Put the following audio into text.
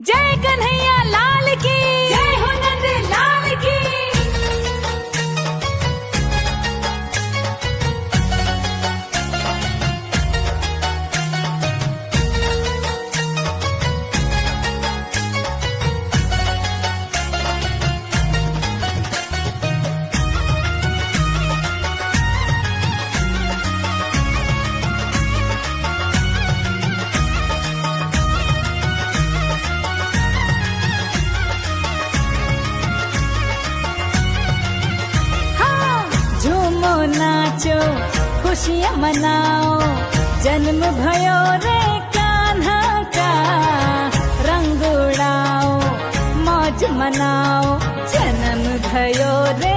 जय कन्हैया लाल की जय हो नंद लाल की। नाचो खुशियाँ मनाओ, जन्म भयो रे कान्हा का, रंग उड़ाओ मौज मनाओ, जन्म भयो रे